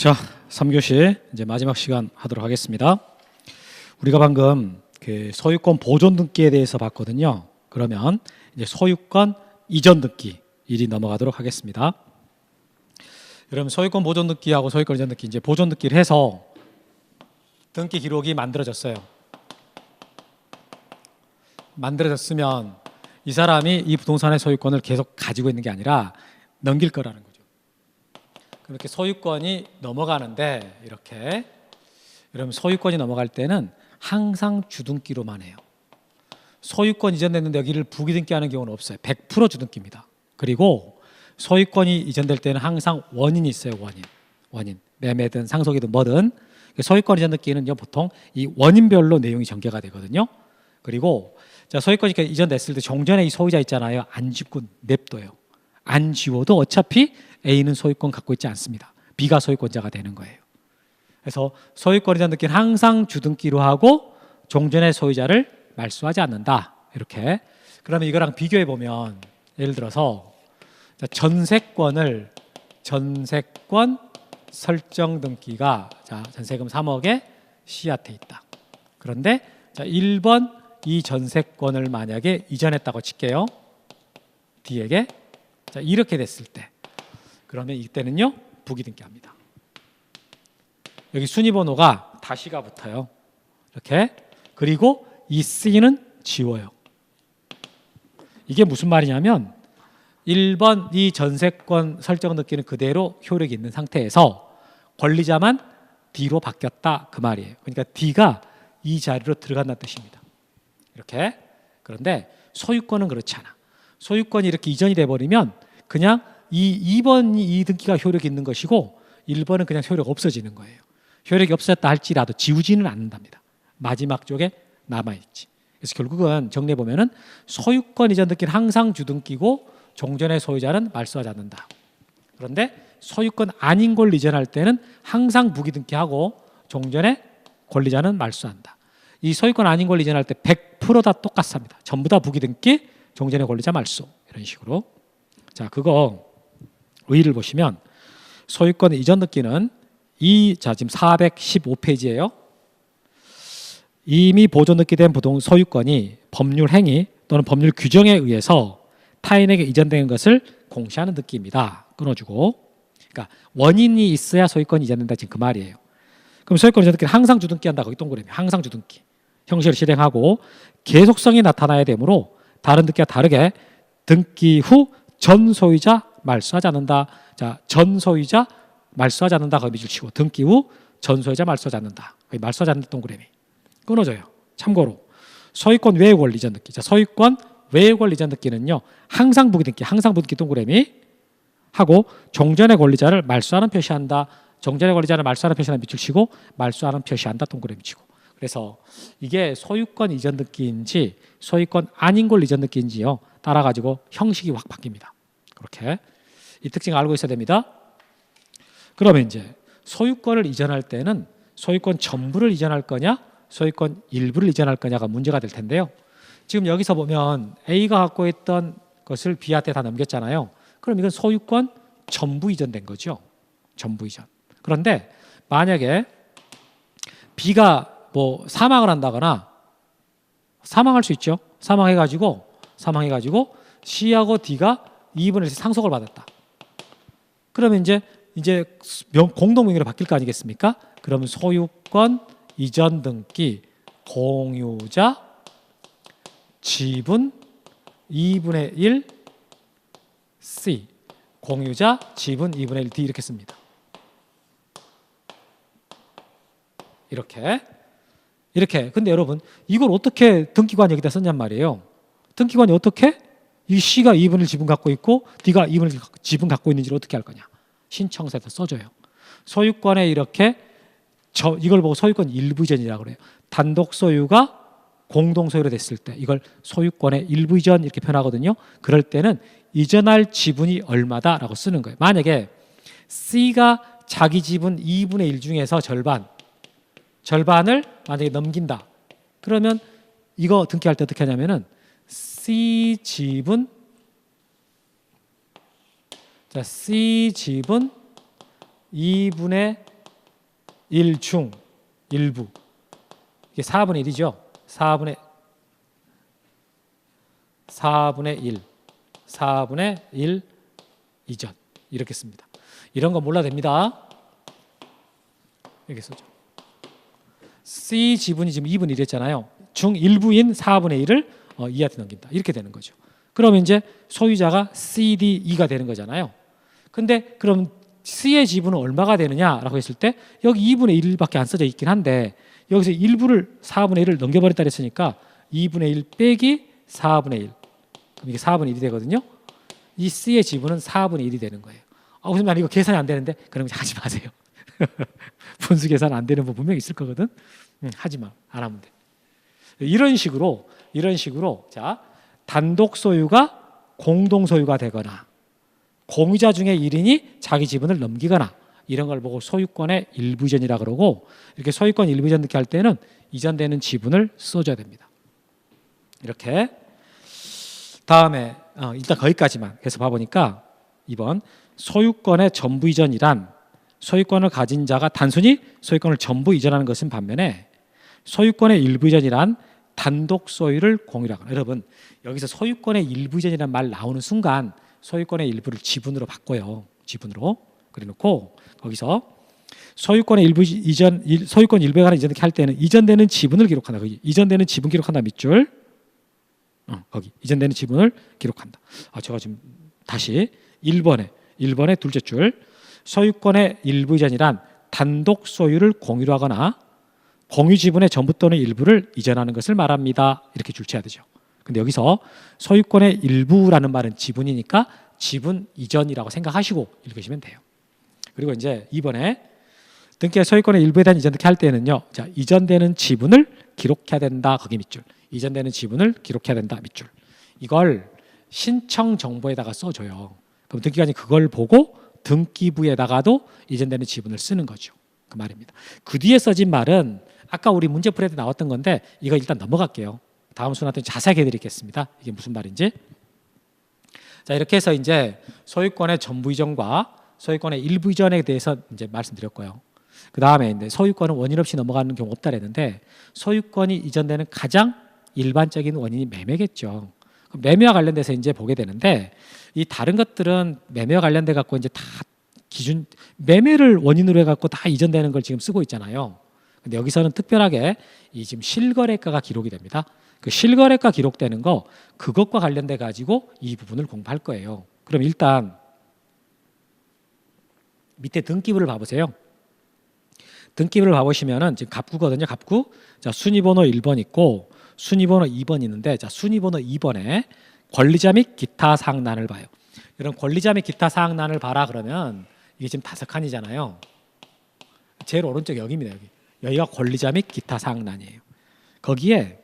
자, 3교시 이제 마지막 시간 하도록 하겠습니다. 우리가 방금 그 소유권 보존 등기에 대해서 봤거든요. 그러면 이제 소유권 이전 등기 일이 넘어가도록 하겠습니다. 여러분, 소유권 보존 등기하고 소유권 이전 등기, 이제 보존 등기를 해서 등기 기록이 만들어졌어요. 만들어졌으면 이 사람이 이 부동산의 소유권을 계속 가지고 있는 게 아니라 넘길 거라는 거죠. 그렇게 소유권이 넘어가는데, 이렇게 여러분, 소유권이 넘어갈 때는 항상 주등기로만 해요. 소유권 이전됐는데 여기를 부기등기하는 경우는 없어요. 100% 주등기입니다. 그리고 소유권이 이전될 때는 항상 원인이 있어요. 원인. 매매든 상속이든 뭐든 소유권 이전 등기는요, 보통 이 원인별로 내용이 전개가 되거든요. 그리고 자, 소유권이 이전됐을 때 종전에 이 소유자 있잖아요. 안 짓고 냅둬요. 안 지워도 어차피 A는 소유권 갖고 있지 않습니다. B가 소유권자가 되는 거예요. 그래서 소유권 이전 등기는 항상 주등기로 하고 종전의 소유자를 말소하지 않는다. 이렇게. 그러면 이거랑 비교해 보면, 예를 들어서 전세권 설정 등기가 전세금 3억에 C한테 있다. 그런데 1번 이 전세권을 만약에 이전했다고 칠게요. D에게. 이렇게 됐을 때, 그러면 이때는요, 부기등기합니다. 여기 순위번호가 다시가 붙어요. 이렇게. 그리고 이 C는 지워요. 이게 무슨 말이냐면 1번 이 전세권 설정 등기는 그대로 효력이 있는 상태에서 권리자만 D로 바뀌었다, 그 말이에요. 그러니까 D가 이 자리로 들어간다는 뜻입니다. 이렇게. 그런데 소유권은 그렇지 않아. 소유권이 이렇게 이전이 돼버리면 그냥 이 2번 이 등기가 효력이 있는 것이고 1번은 그냥 효력 없어지는 거예요. 효력이 없었다 할지라도 지우지는 않는답니다. 마지막 쪽에 남아있지. 그래서 결국은 정리해 보면은 소유권 이전 등기는 항상 주등기고 종전의 소유자는 말소하지 않는다. 그런데 소유권 아닌 걸 이전할 때는 항상 부기등기하고 종전의 권리자는 말소한다. 이 소유권 아닌 걸 이전할 때 100% 다 똑같습니다. 전부 다 부기등기, 종전의 권리자 말소, 이런 식으로. 자, 그거 의의를 보시면 소유권 이전 등기는 지금 415페이지예요. 이미 보존 등기된 소유권이 법률 행위 또는 법률 규정에 의해서 타인에게 이전된 것을 공시하는 등기입니다. 끊어주고. 그러니까 원인이 있어야 소유권이 이전된다, 지금 그 말이에요. 그럼 소유권 이전 등기는 항상 주등기한다, 거기 동그라미. 항상 주등기 형식을 실행하고 계속성이 나타나야 되므로 다른 등기와 다르게 등기 후 전 소유자 말소하지 않는다. 자, 전 소유자 말소하지 않는다, 거기 밑줄 치고 등기 후 전 소유자 말소하지 않는다, 거기 말소하지 않는 동그라미 끊어져요. 참고로 소유권 외의 권리 이전 등기. 자, 소유권 외의 권리 이전 등기는요, 항상 부기등기, 항상 부기등기 동그라미 하고 종전의 권리자를 말소하는 표시한다. 종전의 권리자를 말소하는 표시하는 밑줄 치고 말소하는 표시한다, 동그라미 치고. 그래서 이게 소유권 이전 등기인지 소유권 아닌 걸 이전 등기인지요, 따라 가지고 형식이 확 바뀝니다. 그렇게 이 특징을 알고 있어야 됩니다. 그러면 이제 소유권을 이전할 때는 소유권 전부를 이전할 거냐, 소유권 일부를 이전할 거냐가 문제가 될 텐데요. 지금 여기서 보면 A가 갖고 있던 것을 B한테 다 넘겼잖아요. 그럼 이건 소유권 전부 이전된 거죠. 전부 이전. 그런데 만약에 B가 뭐 사망을 한다거나, 사망할 수 있죠. 사망해가지고 C하고 D가 2분의 1 상속을 받았다. 그러면 이제 공동명의로 바뀔 거 아니겠습니까? 그러면 소유권 이전 등기 공유자 지분 2분의 1 C, 공유자 지분 2분의 1 D, 이렇게 씁니다. 이렇게. 근데 여러분, 이걸 어떻게 등기관 여기다 썼냔 말이에요. 등기관이 어떻게 이 C가 2분의 1 지분 갖고 있고 D가 2분의 1 지분 갖고 있는지를 어떻게 할 거냐. 신청서에서 써줘요. 소유권에 이렇게 이걸 보고 소유권 일부 이전이라고 그래요. 단독 소유가 공동 소유로 됐을 때 이걸 소유권의 일부 이전 이렇게 표현하거든요. 그럴 때는 이전할 지분이 얼마다라고 쓰는 거예요. 만약에 C가 자기 지분 2분의 1 중에서 절반을 만약에 넘긴다. 그러면 이거 등기할 때 어떻게 하냐면은 C 지분 C 지분 2분의 1중 1부. 이게 4분의 1이죠. 4분의 1 이전. 이렇게 씁니다. 이런 거 몰라도 됩니다. 이렇게 쓰죠. C 지분이 지금 2분의 1이었잖아요. 중 1부인 4분의 1을 2한테 넘긴다. 이렇게 되는 거죠. 그러면 이제 소유자가 CDE가 되는 거잖아요. 근데 그럼 C의 지분은 얼마가 되느냐라고 했을 때 여기 2분의 1밖에 안 써져 있긴 한데 여기서 일부를 4분의 1을 넘겨버렸다 그랬으니까 2분의 1 빼기 4분의 1. 그럼 이게 4분의 1이 되거든요. 이 C의 지분은 4분의 1이 되는 거예요. 무슨 말 이거 계산이 안 되는데 그럼 하지 마세요. 분수 계산 안 되는 부 분명히 있을 거거든. 하지 마. 안 하면 돼. 이런 식으로 자 단독 소유가 공동 소유가 되거나 공유자 중에 1인이 자기 지분을 넘기거나 이런 걸 보고 소유권의 일부 이전이라 그러고 이렇게 소유권 일부 이전 이렇게 할 때는 이전되는 지분을 써줘야 됩니다. 이렇게 다음에 일단 거기까지만 해서 봐보니까 2번 소유권의 전부 이전이란 소유권을 가진 자가 단순히 소유권을 전부 이전하는 것은 반면에 소유권의 일부 이전이란 단독 소유를 공유를 하거나 여러분 여기서 소유권의 일부 이전이라는 말 나오는 순간 소유권의 일부를 지분으로 바꿔요. 지분으로 그래놓고 거기서 소유권의 일부 이전 소유권 일부에 관한 이전 이렇게 할 때는 이전되는 지분을 기록한다. 거기 이전되는 지분 기록한다 밑줄 거기 이전되는 지분을 기록한다. 제가 지금 다시 1번에 둘째 줄 소유권의 일부 이전이란 단독 소유를 공유로 하거나 공유 지분의 전부 또는 일부를 이전하는 것을 말합니다. 이렇게 줄쳐야 되죠. 근데 여기서 소유권의 일부라는 말은 지분이니까 지분 이전이라고 생각하시고 읽으시면 돼요. 그리고 이제 2번에 등기의 소유권의 일부에 대한 이전 이렇게 할 때는요. 자, 이전되는 지분을 기록해야 된다. 거기 밑줄. 이전되는 지분을 기록해야 된다. 밑줄. 이걸 신청 정보에다가 써줘요. 그럼 등기관이 그걸 보고 등기부에다가도 이전되는 지분을 쓰는 거죠. 그 말입니다. 그 뒤에 써진 말은 아까 우리 문제 풀이에 나왔던 건데 이거 일단 넘어갈게요. 다음 순한테 자세하게 해드리겠습니다. 이게 무슨 말인지. 자, 이렇게 해서 이제 소유권의 전부 이전과 소유권의 일부 이전에 대해서 이제 말씀드렸고요. 그 다음에 이제 소유권은 원인 없이 넘어가는 경우 없다 그랬는데 소유권이 이전되는 가장 일반적인 원인이 매매겠죠. 매매와 관련돼서 이제 보게 되는데 이 다른 것들은 매매와 관련돼 갖고 이제 다 기준 매매를 원인으로 해갖고 다 이전되는 걸 지금 쓰고 있잖아요. 근데 여기서는 특별하게 이 지금 실거래가가 기록이 됩니다. 그 실거래가 기록되는 거 그것과 관련돼 가지고 이 부분을 공부할 거예요. 그럼 일단 밑에 등기부를 봐보세요. 등기부를 봐보시면은 지금 갑구거든요. 갑구. 자, 순위번호 1번 있고 순위번호 2번 있는데 자, 순위번호 2번에 권리자 및 기타 사항란을 봐요. 이런 권리자 및 기타 사항란을 봐라 그러면 이게 지금 5칸이잖아요. 제일 오른쪽 여기입니다. 여기가 권리자 및 기타 사항란이에요. 거기에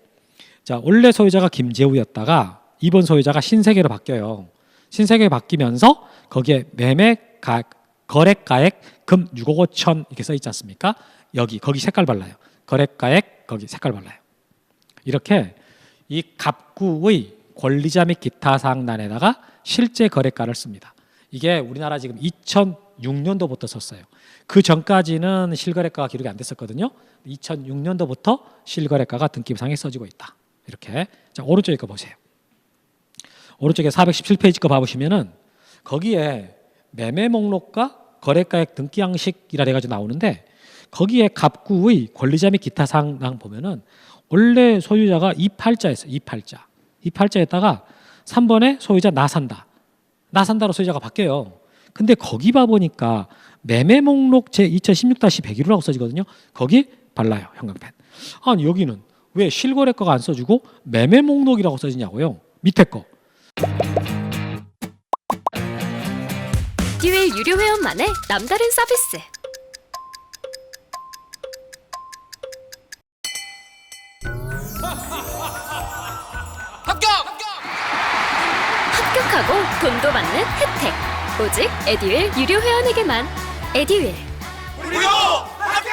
자, 원래 소유자가 김재우였다가 이번 소유자가 신세계로 바뀌어요. 신세계로 바뀌면서 거기에 거래가액 금 6억 5천 이렇게 써 있지 않습니까? 거기 색깔 발라요. 거래가액 거기 색깔 발라요. 이렇게 이 갑구의 권리자 및 기타 사항란에다가 실제 거래가를 씁니다. 이게 우리나라 지금 2006년도부터 썼어요. 그 전까지는 실거래가가 기록이 안 됐었거든요. 2006년도부터 실거래가가 등기부상에 써지고 있다. 이렇게. 자, 오른쪽에 거 보세요. 오른쪽에 417페이지 거 봐보시면은 거기에 매매 목록과 거래가액 등기 양식이라 해가지고 나오는데 거기에 갑구의 권리자 및 기타 사항 보면은 원래 소유자가 28자였어요. 28자였다가 3번에 소유자 나산다로 소유자가 바뀌어요. 근데 거기 봐보니까 매매 목록 제 2016-101호라고 써지거든요. 거기 발라요. 형광펜. 아니 여기는 왜 실거래가가 안 써지고 매매 목록이라고 써지냐고요. 밑에 거. 에듀윌 유료 회원만의 남다른 서비스. 합격하고 돈도 받는 혜택. 오직 에듀윌 유료 회원에게만. 에듀윌. 무료 합격!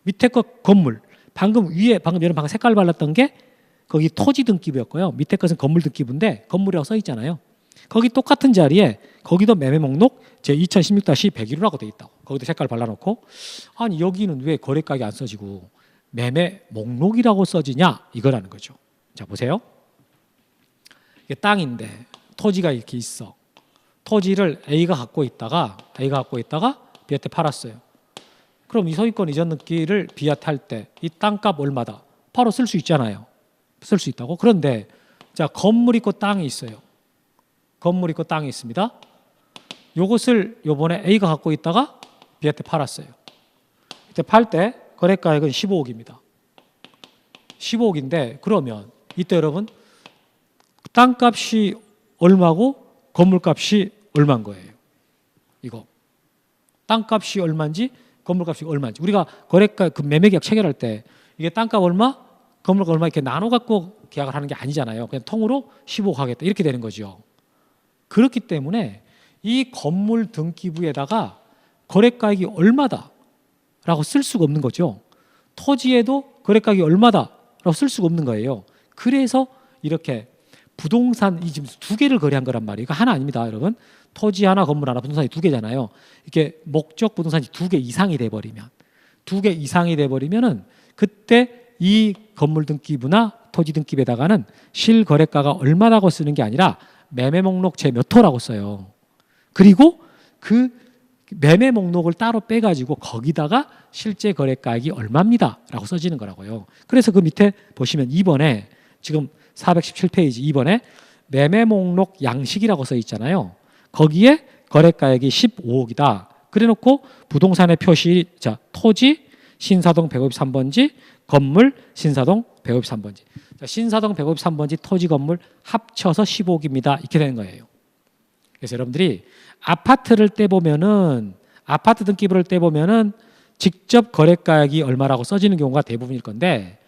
밑에 거 건물, 방금 여러분 방금 색깔 발랐던 게 거기 토지 등기부였고요. 밑에 것은 건물 등기부인데 건물이라고 써 있잖아요. 거기 똑같은 자리에 거기도 매매 목록 제 2016-101호라고 돼 있다고. 거기도 색깔 발라놓고 아니 여기는 왜 거래가액이 안 써지고 매매 목록이라고 써지냐 이거라는 거죠. 자 보세요. 이게 땅인데 토지가 이렇게 있어. 토지를 A가 갖고 있다가 B한테 팔았어요. 그럼 이 소유권 이전 등기를 B한테 할 때 이 땅값 얼마다? 바로 쓸 수 있잖아요. 쓸 수 있다고. 그런데 자 건물 있고 땅이 있어요. 건물 있고 땅이 있습니다. 요것을 요번에 A가 갖고 있다가 B한테 팔았어요. 이때 팔 때 거래가액은 15억입니다. 15억인데 그러면 이때 여러분 땅값이 얼마고 건물값이 얼마인 거예요. 이거 땅값이 얼마인지 건물값이 얼마인지 우리가 거래가 그 매매계약 체결할 때 이게 땅값 얼마 건물값 얼마 이렇게 나눠 갖고 계약을 하는 게 아니잖아요. 그냥 통으로 15억 하겠다 이렇게 되는 거죠. 그렇기 때문에 이 건물 등기부에다가 거래가액이 얼마다라고 쓸 수가 없는 거죠. 토지에도 거래가액이 얼마다라고 쓸 수가 없는 거예요. 그래서 이렇게 부동산이 지금 두 개를 거래한 거란 말이에요. 이거 하나 아닙니다, 여러분. 토지 하나, 건물 하나, 부동산이 두 개잖아요. 이게 목적 부동산이 두 개 이상이 돼버리면은 그때 이 건물 등기부나 토지 등기부에다가는 실거래가가 얼마라고 쓰는 게 아니라 매매 목록 제 몇 호라고 써요. 그리고 그 매매 목록을 따로 빼가지고 거기다가 실제 거래가액이 얼마입니다라고 써지는 거라고요. 그래서 그 밑에 보시면 2번에 지금 417페이지 2번에 매매 목록 양식이라고 써 있잖아요. 거기에 거래가액이 15억이다. 그래놓고 부동산의 표시 자 토지 신사동 153번지 건물 신사동 153번지 자, 신사동 153번지 토지 건물 합쳐서 15억입니다. 이렇게 되는 거예요. 그래서 여러분들이 아파트를 떼보면은 아파트 등기부를 떼보면은 직접 거래가액이 얼마라고 써지는 경우가 대부분일 건데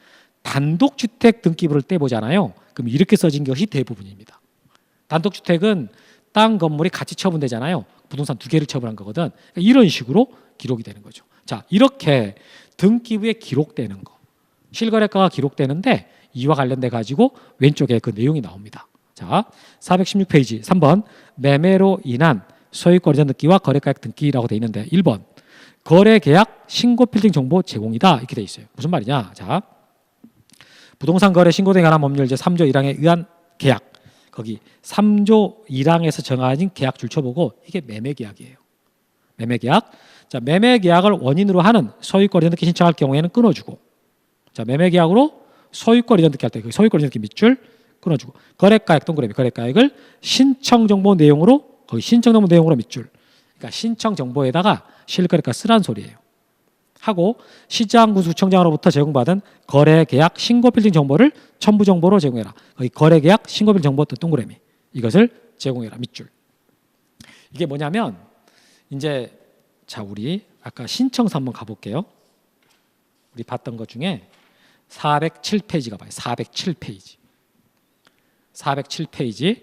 단독주택 등기부를 떼보잖아요. 그럼 이렇게 써진 것이 대부분입니다. 단독주택은 땅 건물이 같이 처분되잖아요. 부동산 두 개를 처분한 거거든. 이런 식으로 기록이 되는 거죠. 자, 이렇게 등기부에 기록되는 거, 실거래가가 기록되는데 이와 관련돼 가지고 왼쪽에 그 내용이 나옵니다. 자, 416페이지 3번 매매로 인한 소유권 이전 등기와 거래가액 등기라고 돼 있는데 1번 거래계약 신고 필증 정보 제공이다 이렇게 돼 있어요. 무슨 말이냐? 자, 부동산 거래 신고 등에 관한 법률 제3조 1항에 의한 계약 거기 3조 1항에서 정하진 계약 줄쳐 보고 이게 매매계약이에요. 매매계약. 자, 매매계약을 원인으로 하는 소유권 이전 등기 신청할 경우에는 끊어주고 자, 매매계약으로 소유권 이전 등기 할 때 그 소유권 이전 등기 밑줄 끊어주고 거래가액 동그라미 거래가액을 신청 정보 내용으로 거기 신청 정보 내용으로 밑줄 그러니까 신청 정보에다가 실거래가 쓰란 소리예요. 하고 시장군수청장으로부터 제공받은 거래계약 신고 필증 정보를 첨부 정보로 제공해라. 거기 거래계약 신고 필증 정보 동그라미 이것을 제공해라 밑줄. 이게 뭐냐면 이제 자 우리 아까 신청서 한번 가볼게요. 우리 봤던 것 중에 407페이지 가봐요. 407페이지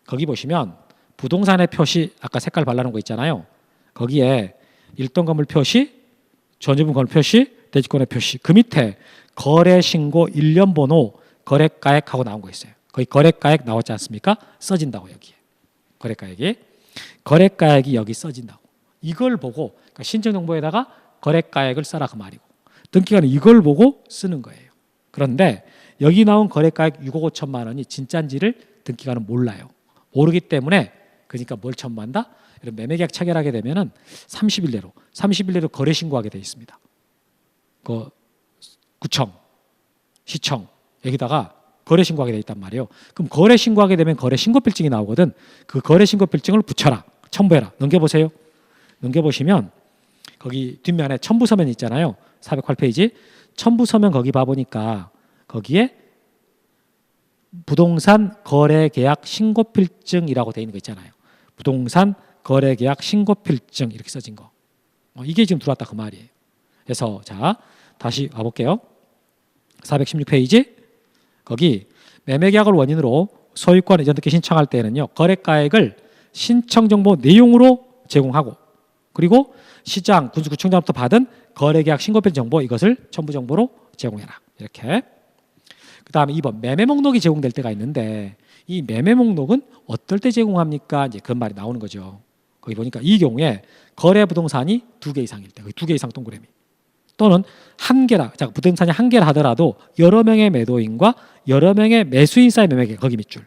거기 보시면 부동산의 표시 아까 색깔 발라놓은 거 있잖아요. 거기에 일동 건물 표시 전유분 건물 표시 대지권의 표시 그 밑에 거래신고 1년 번호 거래가액하고 나온 거 있어요. 거기 거래가액 나왔지 않습니까? 써진다고 여기에 거래가액이 여기 써진다고. 이걸 보고 그러니까 신청정보에다가 거래가액을 써라 그 말이고 등기관은 이걸 보고 쓰는 거예요. 그런데 여기 나온 거래가액 6억 5천만 원이 진짜인지를 등기관은 몰라요. 모르기 때문에 그러니까 뭘 첨부한다? 이런 매매계약 체결하게 되면은 30일 내로 거래 신고하게 돼 있습니다. 그 구청, 시청 여기다가 거래 신고하게 돼 있단 말이에요. 그럼 거래 신고하게 되면 거래 신고 필증이 나오거든. 그 거래 신고 필증을 붙여라, 첨부해라. 넘겨보세요. 넘겨보시면 거기 뒷면에 첨부 서면 있잖아요. 408페이지 첨부 서면 거기 봐보니까 거기에 부동산 거래계약 신고필증이라고 돼 있는 거 있잖아요. 부동산 거래계약 신고필증 이렇게 써진 거. 이게 지금 들어왔다 그 말이에요. 그래서 자 다시 와볼게요. 416페이지 거기 매매계약을 원인으로 소유권 이전 등기 신청할 때는요. 거래가액을 신청정보 내용으로 제공하고 그리고 시장 군수구청장부터 받은 거래계약 신고편 정보 이것을 첨부 정보로 제공해라. 이렇게. 그다음에 2번 매매 목록이 제공될 때가 있는데 이 매매 목록은 어떨 때 제공합니까? 이제 그런 말이 나오는 거죠. 거기 보니까 이 경우에 거래 부동산이 2개 이상일 때, 2개 이상 동그라미 또는 한 개라, 자 부동산이 한 개라 하더라도 여러 명의 매도인과 여러 명의 매수인 사이 매매계 거기 밑줄.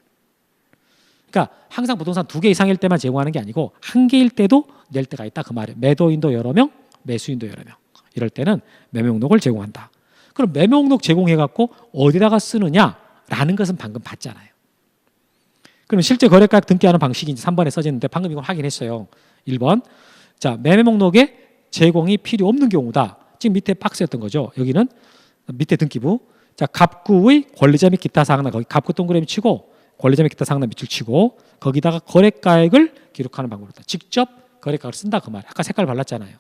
그러니까 항상 부동산 2개 이상일 때만 제공하는 게 아니고 한 개일 때도 낼 때가 있다 그 말이에요. 매도인도 여러 명, 매수인도 여러 명. 이럴 때는 매매 목록을 제공한다. 그럼 매매 목록 제공해 갖고 어디다가 쓰느냐라는 것은 방금 봤잖아요. 그럼 실제 거래가액 등기하는 방식이 이제 3번에 써졌는데 방금 이걸 확인했어요. 1번. 자, 매매 목록에 제공이 필요 없는 경우다. 지금 밑에 박스였던 거죠. 여기는 밑에 등기부. 자, 갑구의 권리자 및 기타 사항나 거기 갑구 동그라미 치고 권리자 및 기타 사항나 밑줄 치고 거기다가 거래가액을 기록하는 방법으로 직접 거래가액을 쓴다 그 말이에요. 아까 색깔 발랐잖아요.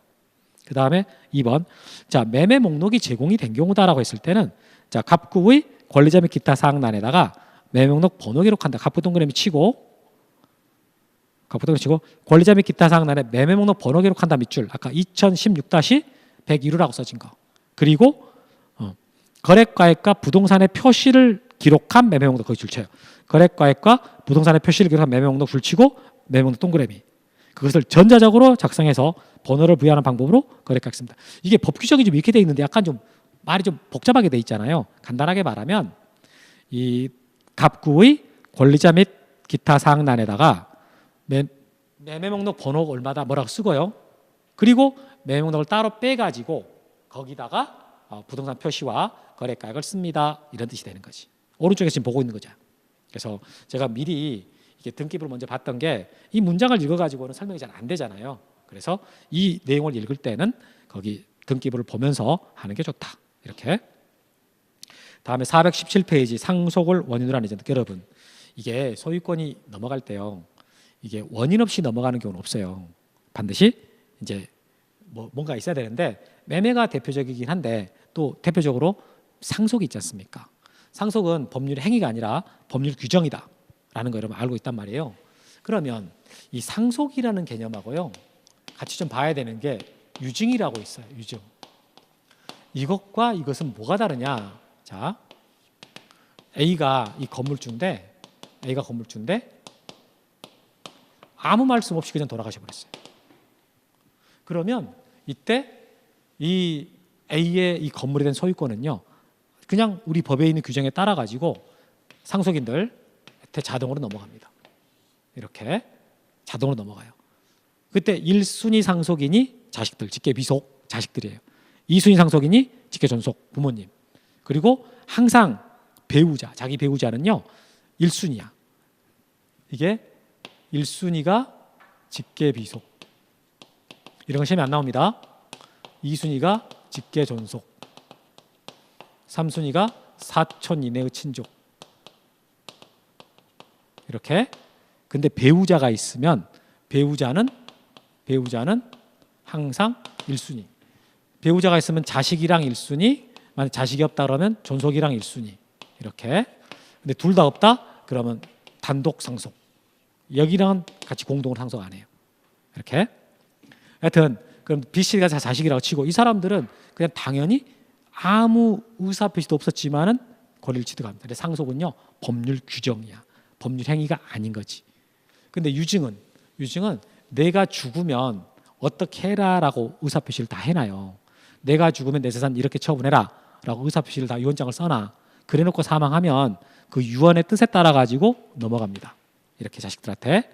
그 다음에 2번. 자, 매매 목록이 제공이 된 경우다라고 했을 때는 자, 갑구의 권리자 및 기타 사항란에다가 매매 목록 번호 기록한다. 갑구 동그라미 치고 권리자 및 기타 사항란에 매매 목록 번호 기록한다 밑줄. 아까 2016-102로라고 써진 거. 그리고 거래가액과 부동산의 표시를 기록한 매매 목록 거기 줄 쳐요. 거래가액과 부동산의 표시를 기록한 매매 목록 줄 치고 매매 목록 동그라미. 그것을 전자적으로 작성해서 번호를 부여하는 방법으로 거래가액 씁니다. 이게 법 규정이 좀 이렇게 돼 있는데 약간 좀 말이 좀 복잡하게 돼 있잖아요. 간단하게 말하면 이 갑구의 권리자 및 기타 사항란에다가 매매 목록 번호 얼마다 뭐라고 쓰고요. 그리고 매매 목록을 따로 빼가지고 거기다가 부동산 표시와 거래가액을 씁니다. 이런 뜻이 되는 거지. 오른쪽에 지금 보고 있는 거죠. 그래서 제가 미리 이게 등기부를 먼저 봤던 게 이 문장을 읽어가지고는 설명이 잘 안 되잖아요. 그래서 이 내용을 읽을 때는 거기 등기부를 보면서 하는 게 좋다. 이렇게. 다음에 417페이지 상속을 원인으로 하는 이전. 여러분 이게 소유권이 넘어갈 때요. 이게 원인 없이 넘어가는 경우는 없어요. 반드시 이제 뭔가 있어야 되는데 매매가 대표적이긴 한데 또 대표적으로 상속이 있지 않습니까? 상속은 법률 행위가 아니라 법률 규정이다라는 거 여러분 알고 있단 말이에요. 그러면 이 상속이라는 개념하고요 같이 좀 봐야 되는 게 유증이라고 있어요. 유증. 이것과 이것은 뭐가 다르냐? 자, A가 건물주인데 아무 말씀 없이 그냥 돌아가셔 버렸어요. 그러면 이때 이 A의 이 건물에 대한 소유권은요 그냥 우리 법에 있는 규정에 따라 가지고 상속인들한테 자동으로 넘어갑니다. 이렇게 자동으로 넘어가요. 그때 1순위 상속인이 자식들, 직계 비속 자식들이에요. 2순위 상속인이 직계 존속 부모님. 그리고 항상 배우자, 자기 배우자는요 1순위야. 이게 1순위가 직계 비속. 이런 거 시험에 안 나옵니다. 2순위가 직계 존속. 3순위가 사촌 이내의 친족. 이렇게. 근데 배우자가 있으면 배우자는 항상 1순위. 배우자가 있으면 자식이랑 1순위, 만약 자식이 없다 그러면 존속이랑 1순위. 이렇게. 근데 둘 다 없다? 그러면 단독 상속. 여기랑은 같이 공동으로 상속 안 해요. 이렇게. 하여튼 그럼 B씨가 자식이라고 치고 이 사람들은 그냥 당연히 아무 의사표시도 없었지만은 권리를 취득합니다. 근데 상속은요 법률 규정이야. 법률 행위가 아닌 거지. 근데 유증은 내가 죽으면 어떻게 해라라고 의사표시를 다 해놔요. 내가 죽으면 내 재산 이렇게 처분해라 라고 의사표시를 다 유언장을 써놔. 그래놓고 사망하면 그 유언의 뜻에 따라 가지고 넘어갑니다. 이렇게 자식들한테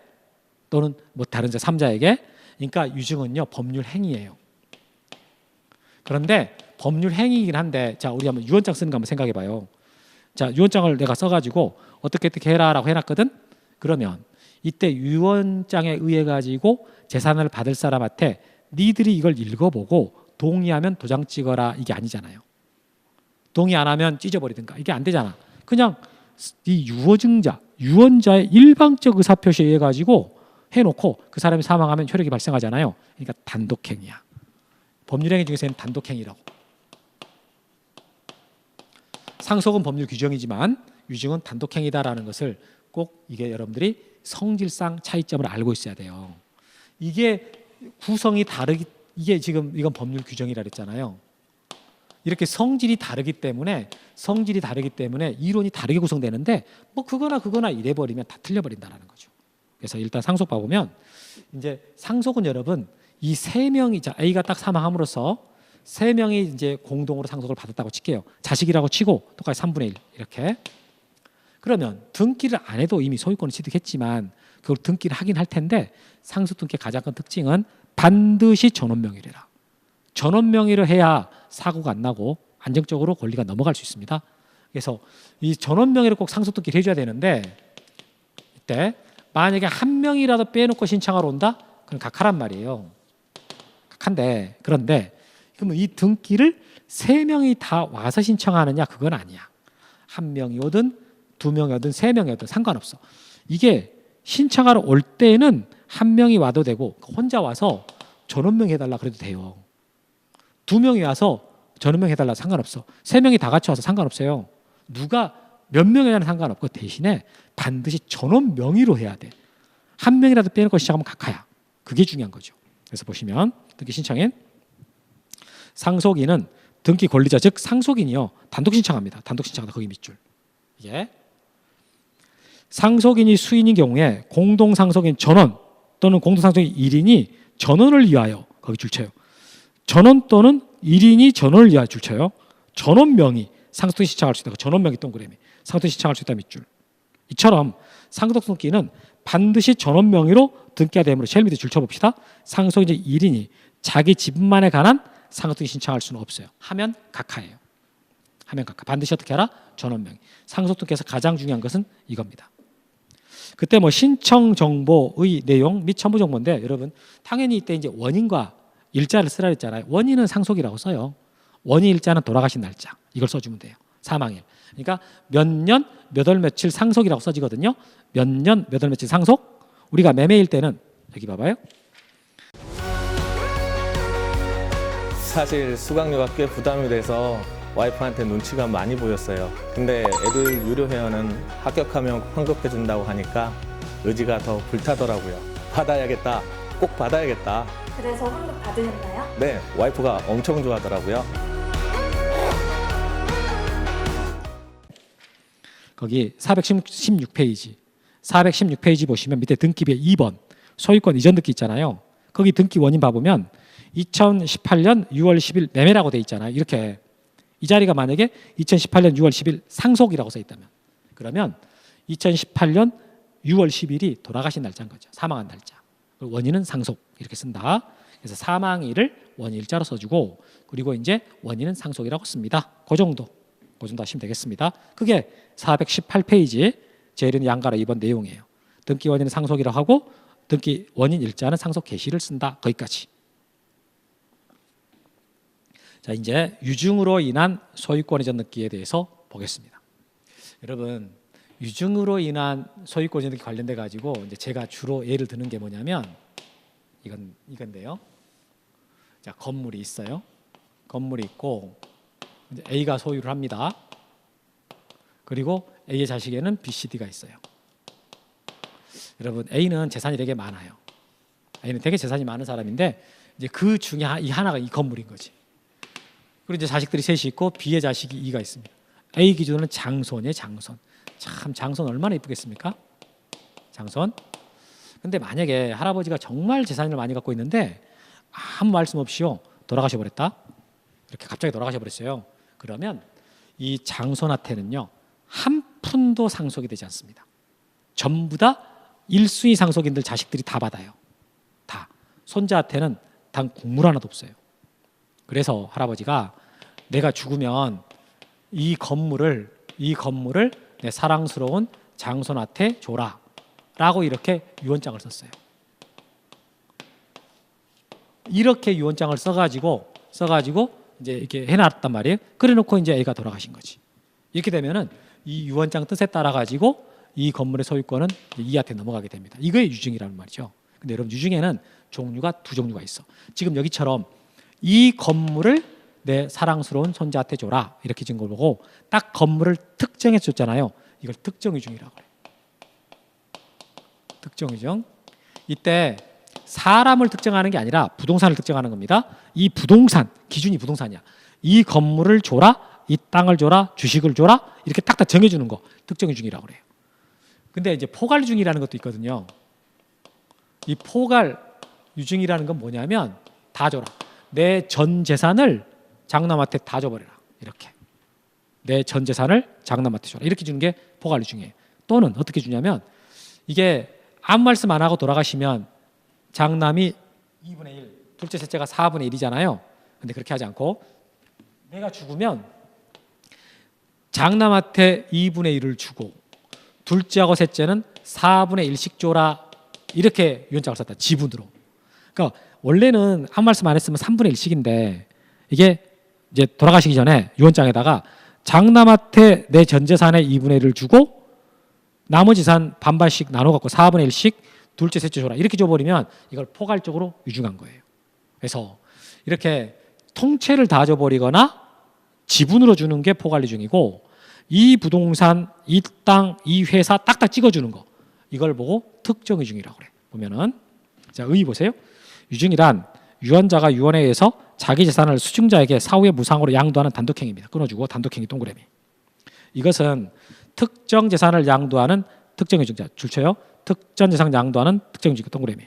또는 뭐 다른 제3자에게. 그러니까 유증은요 법률 행위예요. 그런데 법률 행위이긴 한데 자 우리 한번 유언장 쓰는 거 한번 생각해 봐요. 자 유언장을 내가 써가지고 어떻게 해라라고 해놨거든. 그러면 이때 유언장에 의해 가지고 재산을 받을 사람한테 니들이 이걸 읽어보고 동의하면 도장 찍어라 이게 아니잖아요. 동의 안 하면 찢어버리든가 이게 안 되잖아. 그냥 이 유언증자, 유언자의 일방적 의사표시에 의해 가지고 해놓고 그 사람이 사망하면 효력이 발생하잖아요. 그러니까 단독행위야. 법률행위 중에서는 단독행위라고. 상속은 법률 규정이지만 유증은 단독행위다라는 것을 꼭 이게 여러분들이 성질상 차이점을 알고 있어야 돼요. 이게 구성이 다르기 이게 지금 이건 법률 규정이라 그랬잖아요. 이렇게 성질이 다르기 때문에 이론이 다르게 구성되는데 뭐 그거나 이래 버리면 다 틀려 버린다라는 거죠. 그래서 일단 상속 봐 보면 이제 상속은 여러분 이 세 명이 자 A가 딱 사망함으로써 세 명이 이제 공동으로 상속을 받았다고 칠게요. 자식이라고 치고 똑같이 3분의 1 이렇게. 그러면 등기를 안 해도 이미 소유권을 취득했지만 그걸 등기를 하긴 할 텐데 상속 등기의 가장 큰 특징은 반드시 전원 명의래라. 전원 명의를 해야 사고가 안 나고 안정적으로 권리가 넘어갈 수 있습니다. 그래서 이 전원 명의를 꼭 상속 등기를 해줘야 되는데 이때 만약에 한 명이라도 빼놓고 신청하러 온다? 그럼 각하란 말이에요. 각한데 그런데 그러면 이 등기를 세 명이 다 와서 신청하느냐? 그건 아니야. 한 명이 오든 두 명이 오든 세 명이 오든 상관없어. 이게 신청하러 올 때는 한 명이 와도 되고 혼자 와서 전원명 해달라 그래도 돼요. 두 명이 와서 전원명 해달라 상관없어. 세 명이 다 같이 와서 상관없어요. 누가 몇 명이냐는 상관없고 대신에 반드시 전원 명의로 해야 돼. 한 명이라도 빼놓고 시작하면 각하야. 그게 중요한 거죠. 그래서 보시면 등기 신청인 상속인은 등기 권리자 즉 상속인이요 단독 신청합니다. 단독 신청하다 거기 밑줄. 이게 상속인이 수인인 경우에 공동 상속인 전원 또는 공동 상속인 1인이 전원을 위하여 거기 줄쳐요. 전원 또는 1인이 전원을 위하여 줄쳐요. 전원 명의 상속 신청할 수 있다. 전원 명의 동그라미 상속 신청할 수 있다 밑줄. 이처럼 상속 등기는 반드시 전원 명의로 등기가 되므로 제일 밑에 줄쳐봅시다. 상속인 1인이 자기 집만에 관한 상속 등기 신청할 수는 없어요. 하면 각하예요. 하면 각하. 반드시 어떻게 하라? 전원 명의. 상속 등기에서 가장 중요한 것은 이겁니다. 그때 뭐 신청 정보의 내용 및 첨부 정보인데 여러분 당연히 이때 이제 원인과 일자를 쓰라 했잖아요. 원인은 상속이라고 써요. 원인 일자는 돌아가신 날짜 이걸 써주면 돼요. 사망일. 그러니까 몇 년 몇 월 며칠 상속이라고 써지거든요. 몇 년 몇 월 며칠 상속. 우리가 매매일 때는 여기 봐봐요. 사실 수강료가 꽤 부담이 돼서 와이프한테 눈치가 많이 보였어요. 근데 애들 유료 회원은 합격하면 환급해준다고 하니까 의지가 더 불타더라고요. 받아야겠다. 꼭 받아야겠다. 그래서 환급 받으셨나요? 네, 와이프가 엄청 좋아하더라고요. 거기 416페이지 416페이지 보시면 밑에 등기부에 2번 소유권 이전 등기 있잖아요. 거기 등기 원인 봐보면 2018년 6월 10일 매매라고 돼 있잖아요. 이렇게 이 자리가 만약에 2018년 6월 10일 상속이라고 써 있다면 그러면 2018년 6월 10일이 돌아가신 날짜인 거죠. 사망한 날짜. 원인은 상속 이렇게 쓴다. 그래서 사망일을 원일자로 써주고 그리고 이제 원인은 상속이라고 씁니다. 그 정도 하시면 되겠습니다. 그게 418페이지 제일은 양가로 2번 내용이에요. 등기 원인은 상속이라고 하고 등기 원인 일자는 상속 개시를 쓴다. 거기까지. 자 이제 유증으로 인한 소유권 이전 등기에 대해서 보겠습니다. 여러분 유증으로 인한 소유권 이전 등기 관련돼 가지고 이제 제가 주로 예를 드는 게 뭐냐면 이건데요. 자 건물이 있어요. 건물이 있고 이제 A가 소유를 합니다. 그리고 A의 자식에는 B, C, D가 있어요. 여러분 A는 재산이 되게 많아요. A는 되게 재산이 많은 사람인데 이제 그 중에 이 하나가 이 건물인 거지. 그리고 이제 자식들이 셋이 있고 B의 자식이 2가 있습니다. A 기준으로는 장손이에요. 장손. 참 장손 얼마나 이쁘겠습니까? 장손. 근데 만약에 할아버지가 정말 재산을 많이 갖고 있는데 아무 말씀 없이요 돌아가셔 버렸다. 이렇게 갑자기 돌아가셔 버렸어요. 그러면 이 장손한테는요 한 푼도 상속이 되지 않습니다. 전부 다 1순위 상속인들 자식들이 다 받아요. 다. 손자한테는 단 국물 하나도 없어요. 그래서 할아버지가 내가 죽으면 이 건물을 내 사랑스러운 장손한테 줘라 라고 이렇게 유언장을 썼어요. 이렇게 유언장을 써가지고 이제 이렇게 해놨단 말이에요. 그래놓고 이제 애가 돌아가신 거지. 이렇게 되면은 이 유언장 뜻에 따라 가지고 이 건물의 소유권은 이한테 넘어가게 됩니다. 이거의 유증이라는 말이죠. 근데 여러분 유증에는 종류가 두 종류가 있어. 지금 여기처럼 이 건물을 내 사랑스러운 손자한테 줘라 이렇게 준 걸 보고 딱 건물을 특정해 줬잖아요. 이걸 특정유증이라고 해요. 특정유증. 이때 사람을 특정하는 게 아니라 부동산을 특정하는 겁니다. 이 부동산, 기준이 부동산이야. 이 건물을 줘라, 이 땅을 줘라, 주식을 줘라 이렇게 딱딱 정해주는 거 특정 유증이라고 그래요. 근데 이제 포괄 유증이라는 것도 있거든요. 이 포괄 유증이라는 건 뭐냐면 다 줘라. 내 전 재산을 장남한테 다 줘버려라. 이렇게. 내 전 재산을 장남한테 줘라. 이렇게 주는 게 포괄 유증이에요. 또는 어떻게 주냐면 이게 아무 말씀 안 하고 돌아가시면 장남이 2분의 1, 둘째 셋째가 4분의 1이잖아요. 근데 그렇게 하지 않고 내가 죽으면 장남한테 2분의 1을 주고 둘째하고 셋째는 4분의 1씩 줘라. 이렇게 유언장을 썼다. 지분으로. 그러니까 원래는 아무 말씀 안 했으면 3분의 1씩인데 이게 이제 돌아가시기 전에 유언장에다가 장남한테 내 전 재산의 2분의 1을 주고 나머지 재산 반반씩 나눠 갖고 4분의 1씩 둘째 셋째 줘라. 이렇게 줘버리면 이걸 포괄적으로 유증한 거예요. 그래서 이렇게 통째를 다 줘버리거나 지분으로 주는 게 포괄 유증이고 이 부동산, 이 땅, 이 회사 딱딱 찍어주는 거 이걸 보고 특정 유증이라고 그래. 보면은 자 의의 보세요. 유증이란 유언자가 유언에 의해서 자기 재산을 수증자에게 사후에 무상으로 양도하는 단독행위입니다. 끊어주고 단독행위 동그라미. 이것은 특정 재산을 양도하는 특정 유증자 줄쳐요. 특정 재산 양도하는 특정 유증 동그라미.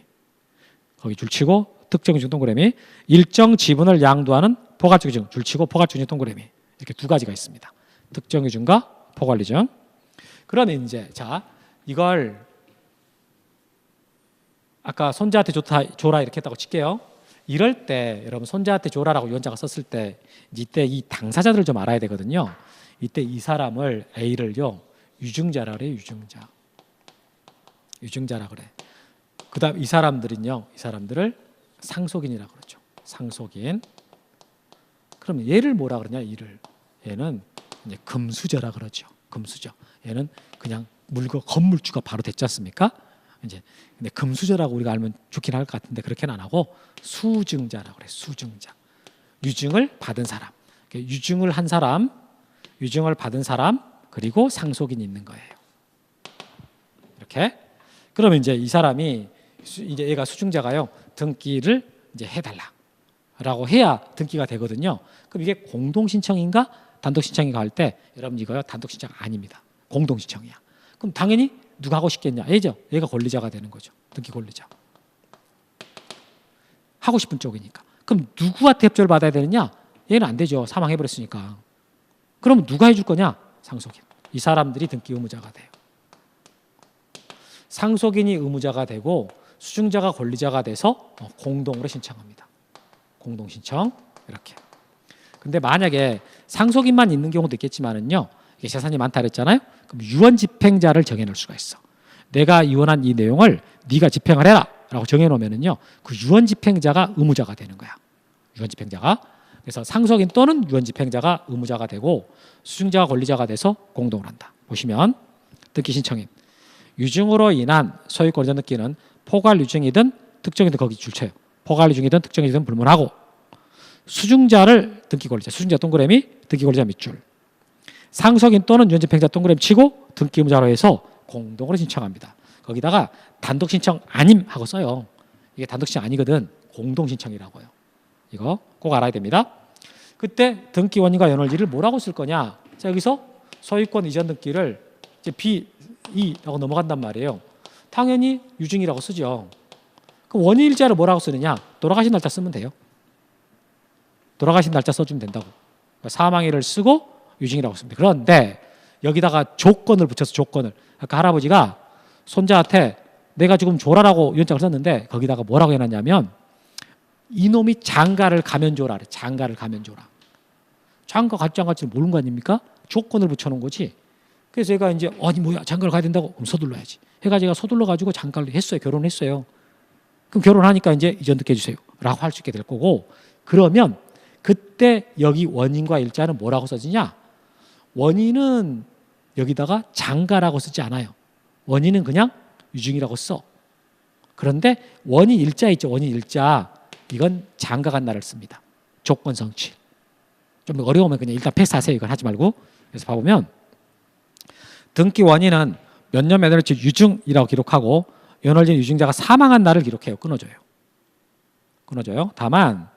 거기 줄치고 특정 유증 동그라미. 일정 지분을 양도하는 포괄적 유증 줄치고 포괄적 유증 동그라미. 이렇게 두 가지가 있습니다. 특정 유증과 포괄 유증. 그러면 이제 자 이걸 아까 손자한테 줘라 이렇게 했다고 칠게요. 이럴 때 여러분 손자한테 줘라라고 유언자가 썼을 때 이때 이 당사자들을 좀 알아야 되거든요. 이때 이 사람을 A를요 유증자라 그래요. 유증자라 그래. 그다음 이 사람들은요 이 사람들을 상속인이라 그러죠. 상속인. 그럼 얘를 뭐라 그러냐 이를 얘는 이제 금수저라 그러죠. 금수저. 얘는 그냥 건물주가 바로 됐지 않습니까? 이제 근데 금수저라고 우리가 알면 좋긴 할 것 같은데 그렇게는 안 하고 수증자라고 그래. 수증자. 유증을 받은 사람. 유증을 한 사람, 유증을 받은 사람, 그리고 상속인이 있는 거예요. 이렇게. 그러면 이제 이 사람이 이제 얘가 수증자가요 등기를 이제 해달라라고 해야 등기가 되거든요. 그럼 이게 공동 신청인가 단독 신청인가 할 때 여러분 이거요 단독 신청 아닙니다. 공동 신청이야. 그럼 당연히 누가 하고 싶겠냐? 얘죠. 얘가 권리자가 되는 거죠. 등기 권리자. 하고 싶은 쪽이니까. 그럼 누구한테 협조를 받아야 되느냐? 얘는 안 되죠. 사망해버렸으니까. 그럼 누가 해줄 거냐? 상속인. 이 사람들이 등기 의무자가 돼요. 상속인이 의무자가 되고 수증자가 권리자가 돼서 공동으로 신청합니다. 공동 신청 이렇게. 근데 만약에 상속인만 있는 경우도 있겠지만은요. 이게 재산이 많다 그랬잖아요. 그럼 유언 집행자를 정해놓을 수가 있어. 내가 유언한 이 내용을 네가 집행을 해라라고 정해놓으면은요. 그 유언 집행자가 의무자가 되는 거야. 유언 집행자가. 그래서 상속인 또는 유언 집행자가 의무자가 되고 수증자가 권리자가 돼서 공동을 한다. 보시면 등기 신청인. 유증으로 인한 소유권 이전 등기는 포괄 유증이든 특정이든 거기 줄쳐요. 포괄 유증이든 특정이든 불문하고 수증자를 등기 권리자, 수증자 동그라미 등기 권리자 밑줄. 상속인 또는 유언 집행자 동그라미 치고 등기 의무자로 해서 공동으로 신청합니다. 거기다가 단독 신청 아님 하고 써요. 이게 단독 신청 아니거든. 공동 신청이라고요. 이거 꼭 알아야 됩니다. 그때 등기 원인과 연월일을 뭐라고 쓸 거냐? 자 여기서 소유권 이전 등기를 이제 B2라고 넘어간단 말이에요. 당연히 유증이라고 쓰죠. 그럼 원인일자를 뭐라고 쓰느냐? 돌아가신 날짜 쓰면 돼요. 돌아가신 날짜 써주면 된다고. 그러니까 사망일을 쓰고 유증이라고 씁니다. 그런데 여기다가 조건을 붙여서 조건을. 아까 할아버지가 손자한테 내가 지금 줘라라고 유언장을 썼는데 거기다가 뭐라고 해놨냐면 이놈이 장가를 가면 줘라. 장가를 가면 줘라. 장가 갈지 안 갈지는 모르는 거 아닙니까? 조건을 붙여놓은 거지. 그래서 얘가 이제 아니 뭐야 장가를 가야 된다고 그럼 서둘러야지. 해가지고 서둘러 가지고 장가를 했어요. 결혼했어요. 그럼 결혼하니까 이제 이전 듣게 해주세요. 라고 할 수 있게 될 거고 그러면 그때 여기 원인과 일자는 뭐라고 써지냐? 원인은 여기다가 장가라고 쓰지 않아요. 원인은 그냥 유증이라고 써. 그런데 원인 일자 있죠. 원인 일자. 이건 장가 간 날을 씁니다. 조건 성취. 좀 어려우면 그냥 일단 패스하세요. 이건 하지 말고. 그래서 봐보면 등기 원인은 몇 년 몇 월치 유증이라고 기록하고 연월진 유증자가 사망한 날을 기록해요. 끊어줘요. 끊어져요. 다만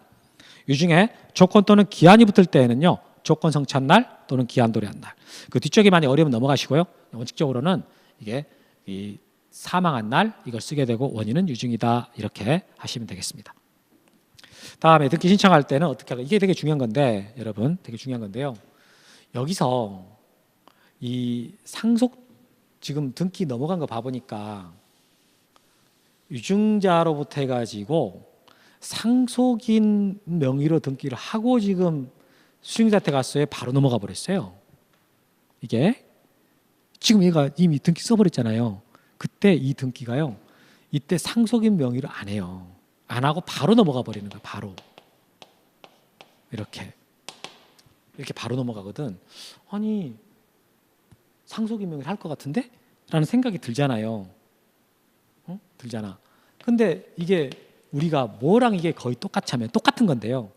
유증에 조건 또는 기한이 붙을 때에는요. 조건 성취한 날 또는 기한 도래한 날. 그 뒤쪽에 많이 어려우면 넘어가시고요. 원칙적으로는 이게 이 사망한 날 이걸 쓰게 되고 원인은 유증이다 이렇게 하시면 되겠습니다. 다음에 등기 신청할 때는 어떻게 할까? 이게 되게 중요한 건데 여러분 되게 중요한 건데요. 여기서 이 상속 지금 등기 넘어간 거 봐보니까 유증자로부터 해가지고 상속인 명의로 등기를 하고 지금 수증자한테 갔어요. 바로 넘어가 버렸어요. 이게 지금 얘가 이미 등기 써버렸잖아요. 그때 이 등기가요. 이때 상속인 명의로 안 해요. 안 하고 바로 넘어가 버리는 거예요. 바로 이렇게 바로 넘어가거든. 아니 상속인 명의를 할 것 같은데? 라는 생각이 들잖아요. 들잖아. 근데 이게 우리가 뭐랑 이게 거의 똑같이 하면 똑같은 건데요.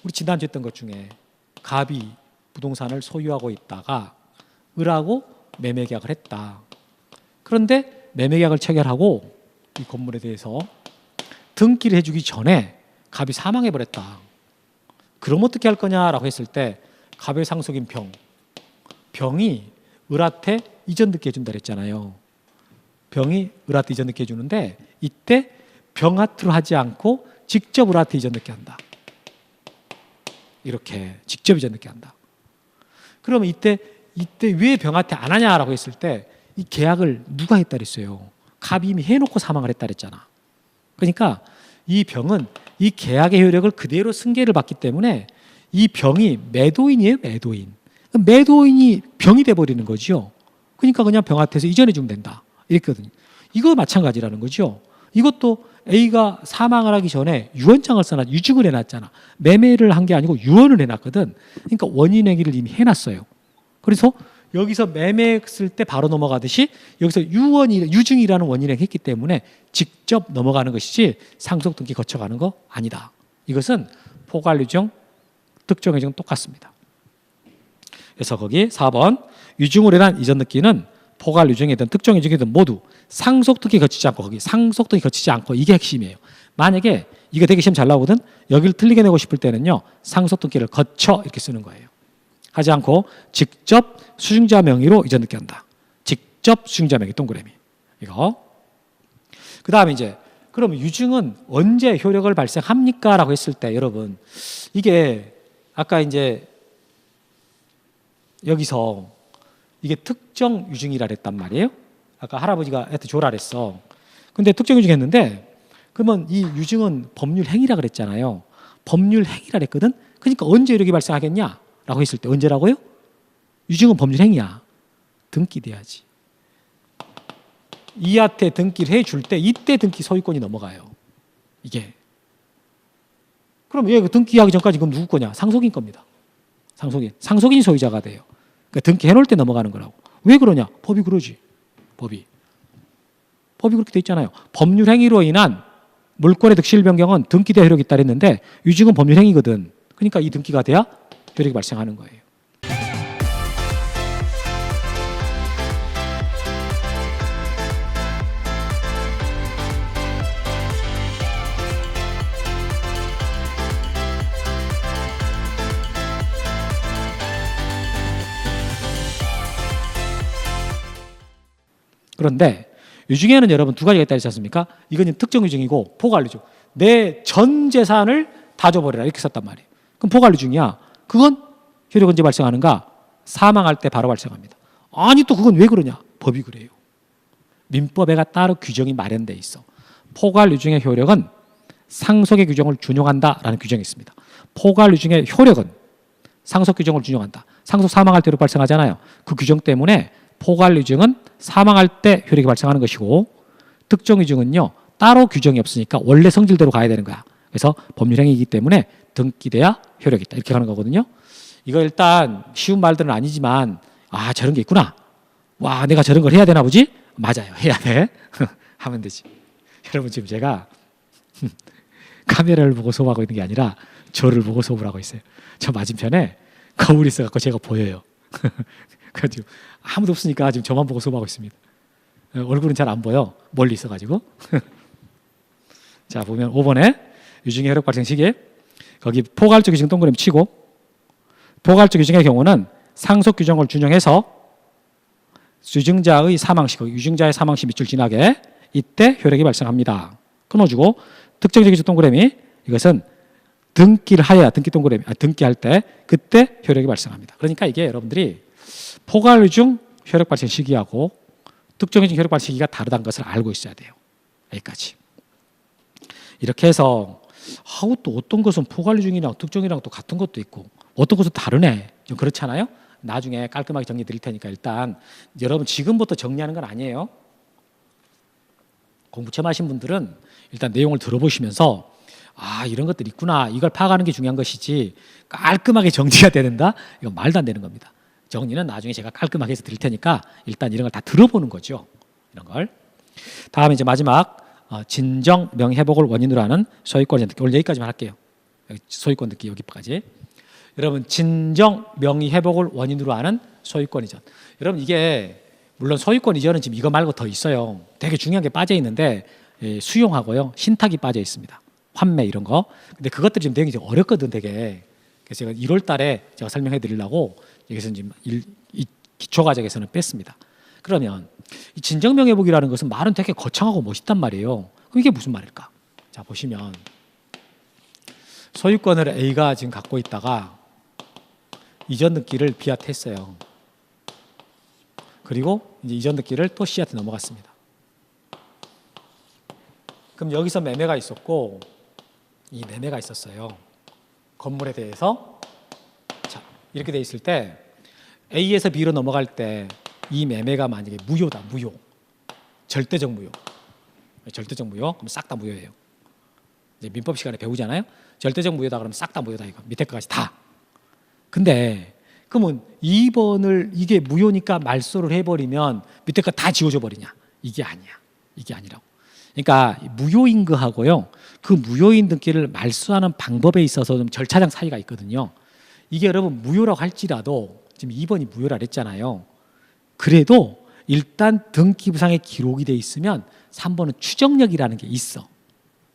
우리 지난주에 했던 것 중에 갑이 부동산을 소유하고 있다가 을하고 매매 계약을 했다. 그런데 매매 계약을 체결하고 이 건물에 대해서 등기를 해주기 전에 갑이 사망해 버렸다. 그럼 어떻게 할 거냐라고 했을 때 갑의 상속인 병이 을한테 이전 등기 해준다 그랬잖아요. 병이 을한테 이전 등기 해주는데 이때 병한테로 하지 않고 직접 을한테 이전 등기 한다. 이렇게 직접 이전 등기 한다. 그러면 이때 왜 병한테 안 하냐라고 했을 때 이 계약을 누가 했다 그랬어요. 갑이 이미 해놓고 사망을 했다 그랬잖아. 그러니까 이 병은 이 계약의 효력을 그대로 승계를 받기 때문에 이 병이 매도인이에요. 매도인이 병이 돼버리는 거죠. 그러니까 그냥 병한테서 이전해 주면 된다. 이랬거든요. 이거 마찬가지라는 거죠. 이것도 A가 사망을 하기 전에 유언장을 써놨, 유증을 해놨잖아. 매매를 한 게 아니고 유언을 해놨거든. 그러니까 원인행위를 이미 해놨어요. 그래서 여기서 매매했을 때 바로 넘어가듯이 여기서 유증이라는 원인행위 했기 때문에 직접 넘어가는 것이지 상속등기 거쳐가는 거 아니다. 이것은 포괄유증, 특정유증 똑같습니다. 그래서 거기 4번 유증으로 인한 이전 등기는 포괄유증이든 특정유증이든 모두 상속등기 거치지 않고 거기 상속등기 거치지 않고 이게 핵심이에요. 만약에 이거 되게 시험 잘 나오거든. 여기를 틀리게 내고 싶을 때는요. 상속등기를 거쳐 이렇게 쓰는 거예요. 하지 않고 직접 수증자 명의로 이전 등기한다. 직접 수증자 명의 동그라미. 이거. 그 다음에 이제 그러면 유증은 언제 효력을 발생합니까? 라고 했을 때 여러분 이게 아까 이제 여기서 이게 특정 유증이라 그랬단 말이에요. 아까 할아버지가 하여튼 조라 그랬어. 근데 특정 유증 했는데 그러면 이 유증은 법률 행위라 그랬잖아요. 법률 행위라 그랬거든. 그러니까 언제 효력이 발생하겠냐? 라고 했을 때 언제라고요? 유증은 법률 행위야. 등기돼야지. 이한테 등기를 해줄 때 이때 등기 소유권이 넘어가요. 이게. 그럼 얘 등기하기 전까지 그럼 누구 거냐? 상속인 겁니다. 상속인이 소유자가 돼요. 그러니까 등기해놓을 때 넘어가는 거라고. 왜 그러냐? 법이 그러지. 법이 그렇게 돼 있잖아요. 법률 행위로 인한 물권의 득실 변경은 등기대 효력이 있다 그랬는데 유증은 법률 행위거든. 그러니까 이 등기가 돼야 효력이 발생하는 거예요. 그런데 유증에는 여러분 두 가지가 있다 했지 않습니까? 이건 특정 유증이고 포괄 유증. 내 전 재산을 다 줘버려라 이렇게 썼단 말이에요. 그럼 포괄 유증이야. 그건 효력 언제 발생하는가? 사망할 때 바로 발생합니다. 아니 또 그건 왜 그러냐? 법이 그래요. 민법에가 따로 규정이 마련돼 있어. 포괄 유증의 효력은 상속의 규정을 준용한다라는 규정이 있습니다. 포괄 유증의 효력은 상속 규정을 준용한다. 상속 사망할 때로 발생하잖아요. 그 규정 때문에 포괄 유증은 사망할 때 효력이 발생하는 것이고 특정 유증은요 따로 규정이 없으니까 원래 성질대로 가야 되는 거야. 그래서 법률 행위이기 때문에 등기돼야 효력이 있다 이렇게 가는 거거든요. 이거 일단 쉬운 말들은 아니지만 아 저런 게 있구나. 와 내가 저런 걸 해야 되나 보지? 맞아요. 해야 돼. 하면 되지. 여러분 지금 제가 카메라를 보고 수업하고 있는 게 아니라 저를 보고 수업을 하고 있어요. 저 맞은편에 거울이 있어갖고 제가 보여요. 그래가지고 아무도 없으니까 지금 저만 보고 수업하고 있습니다. 얼굴은 잘 안 보여. 멀리 있어가지고. 자 보면 5번에 유증의 효력 발생 시기. 거기 포괄적 유증 동그라미 치고 포괄적 유증의 경우는 상속 규정을 준용해서 유증자의 사망 시, 유증자의 사망 시 밑줄 지나게 이때 효력이 발생합니다. 끊어주고 특정적 유증 동그라미 이것은 등기를 하여야 등기 동그라미 등기할 때 그때 효력이 발생합니다. 그러니까 이게 여러분들이 포괄유증 효력 발생 시기하고 특정유증 효력 발생 시기가 다르다는 것을 알고 있어야 돼요. 여기까지. 이렇게 해서 또 어떤 것은 포괄유증이랑 특정이랑 또 같은 것도 있고 어떤 것은 다르네. 좀 그렇잖아요. 나중에 깔끔하게 정리 드릴 테니까 일단 여러분 지금부터 정리하는 건 아니에요. 공부 처음 하신 분들은 일단 내용을 들어보시면서 이런 것들이 있구나. 이걸 파악하는 게 중요한 것이지 깔끔하게 정리가 된다? 이건 말도 안 되는 겁니다. 정리는 나중에 제가 깔끔하게 해서 드릴 테니까 일단 이런 걸 다 들어보는 거죠. 이런 걸. 다음에 이제 마지막 진정 명예회복을 원인으로 하는 소유권 이전. 오늘 여기까지만 할게요. 소유권 듣기 여기까지. 여러분 진정 명예회복을 원인으로 하는 소유권 이전. 여러분 이게 물론 소유권 이전은 지금 이거 말고 더 있어요. 되게 중요한 게 빠져 있는데 수용하고요. 신탁이 빠져 있습니다. 환매 이런 거. 근데 그것들이 좀 되게 어렵거든 되게. 그래서 제가 1월 달에 제가 설명해 드리려고 여기서 지금 이 기초 과정에서는 뺐습니다. 그러면 이 진정 명예회복이라는 것은 말은 되게 거창하고 멋있단 말이에요. 그럼 이게 무슨 말일까? 자 보시면 소유권을 A가 지금 갖고 있다가 이전 등기를 B한테 했어요. 그리고 이제 이전 등기를 또 C한테 넘어갔습니다. 그럼 여기서 매매가 있었고 이 매매가 있었어요. 건물에 대해서 자 이렇게 돼 있을 때 A에서 B로 넘어갈 때 이 매매가 만약에 무효다. 무효. 절대적 무효. 절대적 무효. 그럼 싹 다 무효예요. 이제 민법 시간에 배우잖아요. 절대적 무효다 그러면 싹 다 무효다 이거. 밑에 거까지 다. 근데 그러면 2번을 이게 무효니까 말소를 해버리면 밑에 거 다 지워져 버리냐? 이게 아니야. 이게 아니라고. 그러니까 무효인 거하고요. 그 무효인 등기를 말소하는 방법에 있어서 좀 절차상 차이가 있거든요. 이게 여러분 무효라고 할지라도 지금 2번이 무효라 그랬잖아요. 그래도 일단 등기부상에 기록이 돼 있으면 3번은 추정력이라는 게 있어.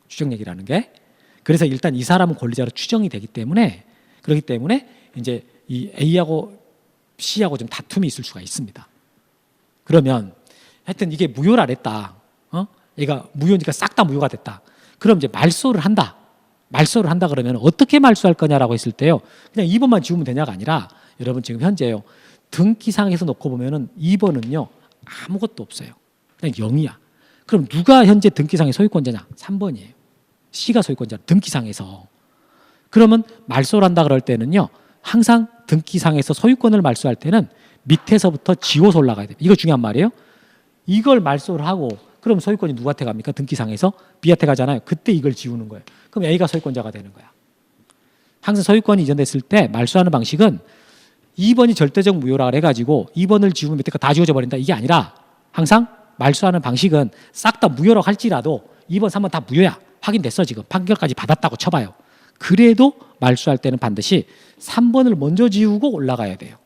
추정력이라는 게. 그래서 일단 이 사람은 권리자로 추정이 되기 때문에 그렇기 때문에 이제 이 A하고 C하고 좀 다툼이 있을 수가 있습니다. 그러면 하여튼 이게 무효라 그랬다. 얘가 무효니까 싹 다 무효가 됐다. 그럼 이제 말소를 한다. 말소를 한다 그러면 어떻게 말소할 거냐라고 했을 때요. 그냥 2번만 지우면 되냐가 아니라 여러분 지금 현재요. 등기상에서 놓고 보면은 2번은요. 아무것도 없어요. 그냥 0이야. 그럼 누가 현재 등기상의 소유권자냐? 3번이에요. C가 소유권자. 등기상에서. 그러면 말소를 한다 그럴 때는요. 항상 등기상에서 소유권을 말소할 때는 밑에서부터 지워서 올라가야 돼요. 이거 중요한 말이에요. 이걸 말소를 하고 그럼 소유권이 누구한테 갑니까? 등기상에서 B한테 가잖아요. 그때 이걸 지우는 거예요. 그럼 A가 소유권자가 되는 거야. 항상 소유권이 이전됐을 때 말소하는 방식은 2번이 절대적 무효라 해가지고 2번을 지우면 밑에 거 다 지워져 버린다. 이게 아니라 항상 말소하는 방식은 싹 다 무효라고 할지라도 2번, 3번 다 무효야. 확인됐어 지금. 판결까지 받았다고 쳐봐요. 그래도 말소할 때는 반드시 3번을 먼저 지우고 올라가야 돼요.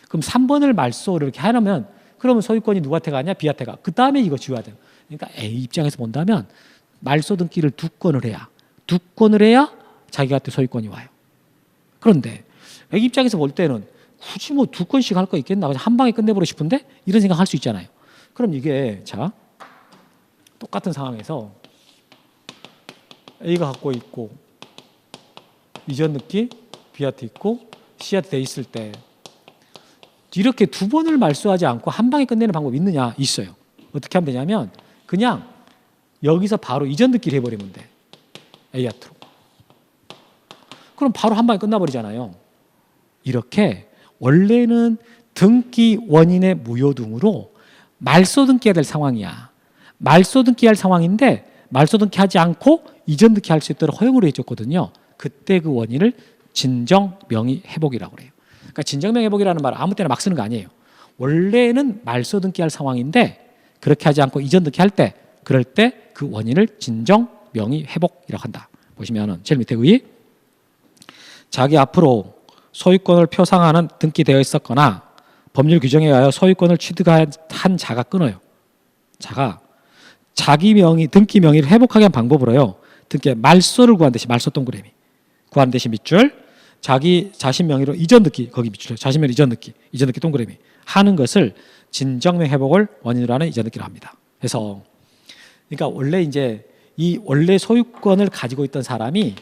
그럼 3번을 말소를 이렇게 하려면 그러면 소유권이 누구한테 가냐? B한테 가. 그 다음에 이거 지워야 돼요. 그러니까 A 입장에서 본다면 말소 등기를 2건을 해야 자기한테 소유권이 와요. 그런데 A 입장에서 볼 때는 굳이 뭐 2건씩 할 거 있겠나? 그냥 한 방에 끝내버리고 싶은데 이런 생각 할 수 있잖아요. 그럼 이게 자 똑같은 상황에서 A가 갖고 있고 이전 등기 B한테 있고 C한테 돼 있을 때 이렇게 2번을 말소하지 않고 한 방에 끝내는 방법이 있느냐? 있어요. 어떻게 하면 되냐면 그냥 여기서 바로 이전 등기를 해버리면 돼. A한테로. 그럼 바로 한 방에 끝나버리잖아요. 이렇게 원래는 등기 원인의 무효 등으로 말소 등기해야 될 상황이야. 말소 등기할 상황인데 말소 등기하지 않고 이전 등기할 수 있도록 허용을 해줬거든요. 그때 그 원인을 진정 명의 회복이라고 그래요. 그러니까 진정 명의 회복이라는 말은 아무 때나 막 쓰는 거 아니에요. 원래는 말소 등기할 상황인데 그렇게 하지 않고 이전 등기할 때 그럴 때 그 원인을 진정 명의 회복이라고 한다. 보시면은 제일 밑에 의 자기 앞으로 소유권을 표상하는 등기되어 있었거나 법률 규정에 의하여 소유권을 취득한 자가 끊어요. 자가 자기 명의 등기 명의를 회복하게 한 방법으로요. 등기의 말소를 구한 대신 말소 동그라미 구한 대신 밑줄 자기 자신 명의로 이전 등기 거기 밑줄 자신 명의 이전 등기 동그라미 하는 것을 진정명 회복을 원인으로 하는 이전 등기를 합니다. 그래서 그러니까 원래 이제 이 원래 소유권을 가지고 있던 사람이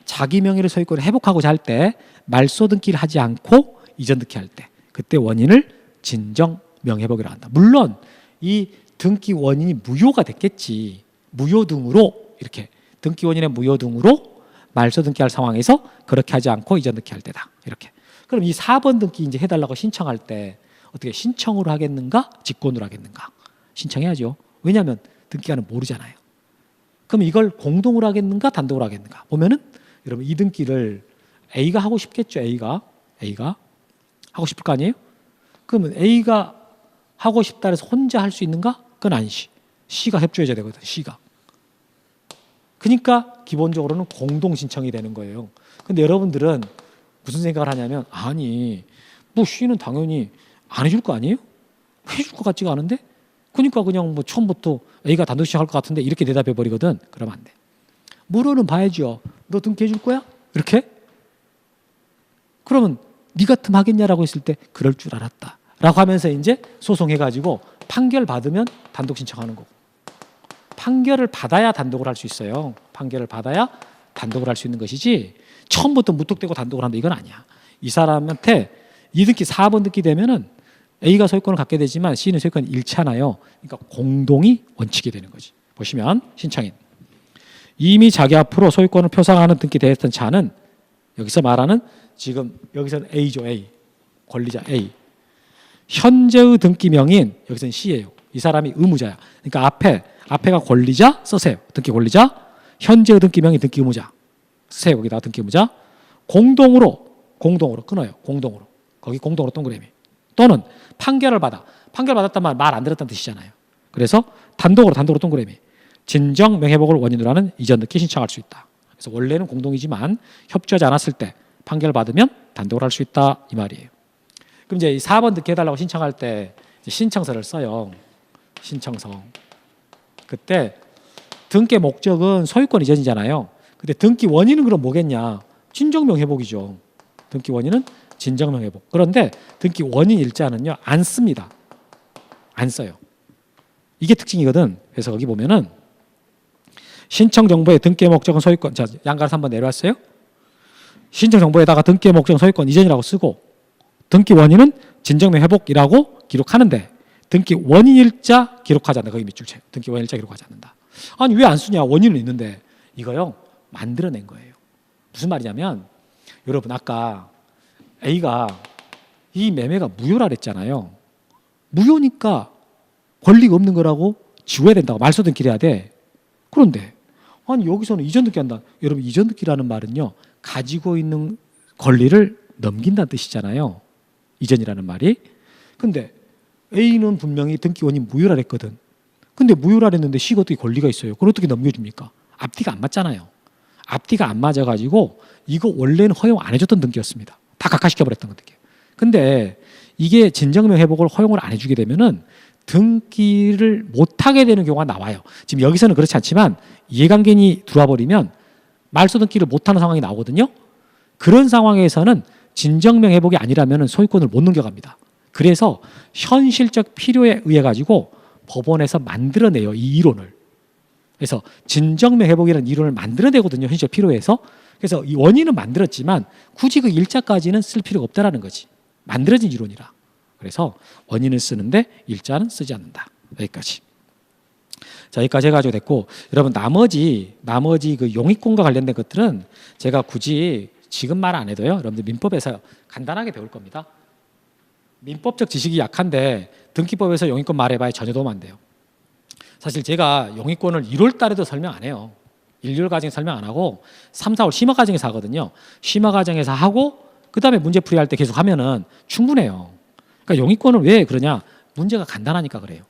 자기 명의로 소유권을 회복하고자 할 때 말소 등기를 하지 않고 이전 등기할 때 그때 원인을 진정 명회복이라고 한다. 물론 이 등기 원인이 무효가 됐겠지. 무효 등으로 이렇게 등기 원인의 무효 등으로 말소 등기할 상황에서 그렇게 하지 않고 이전 등기할 때다. 이렇게. 그럼 이 4번 등기 이제 해달라고 신청할 때 어떻게 신청으로 하겠는가? 직권으로 하겠는가? 신청해야죠. 왜냐하면 등기관은 모르잖아요. 그럼 이걸 공동으로 하겠는가? 단독으로 하겠는가? 보면은 여러분 이 등기를 A가 하고 싶겠죠. A가 하고 싶을 거 아니에요? 그러면 A가 하고 싶다 해서 혼자 할 수 있는가? 그건 아니지. C가 협조해줘야 되거든. C가. 그러니까 기본적으로는 공동 신청이 되는 거예요. 근데 여러분들은 무슨 생각을 하냐면 아니 뭐 C는 당연히 안 해줄 거 아니에요? 해줄 것 같지가 않은데? 그러니까 그냥 뭐 처음부터 A가 단독 신청할 것 같은데 이렇게 대답해 버리거든. 그러면 안 돼. 물어는 봐야죠. 너 등기해 줄 거야? 이렇게? 그러면 네 같으면 하겠냐라고 했을 때 그럴 줄 알았다 라고 하면서 이제 소송해가지고 판결 받으면 단독 신청하는 거고 판결을 받아야 단독을 할 수 있어요. 판결을 받아야 단독을 할 수 있는 것이지 처음부터 무턱대고 단독을 한다 이건 아니야. 이 사람한테 이 등기 4번 등기 되면은 A가 소유권을 갖게 되지만 C는 소유권이 잃잖아요. 그러니까 공동이 원칙이 되는 거지. 보시면 신청인 이미 자기 앞으로 소유권을 표상하는 등기 대했던 자는 여기서 말하는 지금 여기서는 A죠. A 권리자 A 현재의 등기명인 여기서는 C예요. 이 사람이 의무자야. 그러니까 앞에가 권리자 쓰세요. 등기 권리자 현재의 등기명인 등기 의무자 쓰세요. 거기다가 등기 의무자 공동으로 끊어요. 공동으로 거기 공동으로 동그라미 또는 판결을 받았단 말 안 들었다는 뜻이잖아요. 그래서 단독으로 동그라미 진정 명예복을 원인으로 하는 이전 등기 신청할 수 있다. 그래서 원래는 공동이지만 협조하지 않았을 때 판결 받으면 단독으로 할 수 있다 이 말이에요. 그럼 이제 4번 등기 해달라고 신청할 때 신청서를 써요. 신청서. 그때 등기 목적은 소유권 이전이잖아요. 근데 등기 원인은 그럼 뭐겠냐? 진정명 회복이죠. 등기 원인은 진정명 회복. 그런데 등기 원인 일자는요 안 씁니다. 안 써요. 이게 특징이거든. 그래서 거기 보면은 신청 정보의 등기 목적은 소유권. 자, 양가를 한번 내려왔어요. 신청 정보에다가 등기 목적은 소유권 이전이라고 쓰고 등기 원인은 진정명 회복이라고 기록하는데 등기 원인 일자 기록하지 않는다. 거기 밑줄 쳐. 등기 원인 일자 기록하지 않는다. 아니 왜 안 쓰냐? 원인은 있는데 이거요 만들어낸 거예요. 무슨 말이냐면 여러분 아까 A가 이 매매가 무효라 그랬잖아요. 무효니까 권리가 없는 거라고 지워야 된다고 말소 등기를 해야 돼. 그런데 아니 여기서는 이전 등기 한다. 여러분 이전 등기라는 말은요 가지고 있는 권리를 넘긴다는 뜻이잖아요. 이전이라는 말이. 근데 A는 분명히 등기 원인 무효라 했거든. 근데 무효라 했는데 C가 어떻게 권리가 있어요? 그걸 어떻게 넘겨줍니까? 앞뒤가 안 맞잖아요. 앞뒤가 안 맞아가지고 이거 원래는 허용 안 해줬던 등기였습니다. 다 각하시켜버렸던 등기. 근데 이게 진정명 회복을 허용을 안 해주게 되면은 등기를 못하게 되는 경우가 나와요. 지금 여기서는 그렇지 않지만 이해관계인이 들어와 버리면 말소 등기를 못하는 상황이 나오거든요. 그런 상황에서는 진정명 회복이 아니라면 소유권을 못 넘겨갑니다. 그래서 현실적 필요에 의해 가지고 법원에서 만들어내요. 이 이론을. 그래서 진정명 회복이라는 이론을 만들어내거든요. 현실적 필요에서. 그래서 이 원인은 만들었지만 굳이 그 일자까지는 쓸 필요가 없다라는 거지. 만들어진 이론이라. 그래서 원인을 쓰는데 일자는 쓰지 않는다. 여기까지. 자, 여기까지 해가지고 됐고, 여러분 나머지 그 용익권과 관련된 것들은 제가 굳이 지금 말 안 해도요. 여러분들 민법에서 간단하게 배울 겁니다. 민법적 지식이 약한데 등기법에서 용익권 말해봐야 전혀 도움 안 돼요. 사실 제가 용익권을 1월 달에도 설명 안 해요. 1월 과정에 설명 안 하고 3, 4월 심화 과정에서 하거든요. 심화 과정에서 하고 그 다음에 문제 풀이할 때 계속 하면은 충분해요. 그러니까 용익권은 왜 그러냐? 문제가 간단하니까 그래요.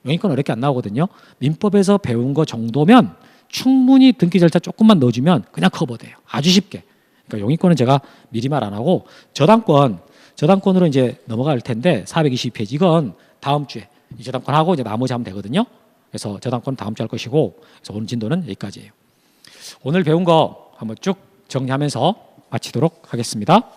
용익권 어렵게 안 나오거든요. 민법에서 배운 거 정도면 충분히 등기 절차 조금만 넣어주면 그냥 커버돼요. 아주 쉽게. 그러니까 용익권은 제가 미리 말 안 하고 저당권으로 이제 넘어갈 텐데 422페이지 이건 다음 주에 이 저당권 하고 이제 나머지 하면 되거든요. 그래서 저당권 다음 주에 할 것이고 그래서 오늘 진도는 여기까지예요. 오늘 배운 거 한번 쭉 정리하면서 마치도록 하겠습니다.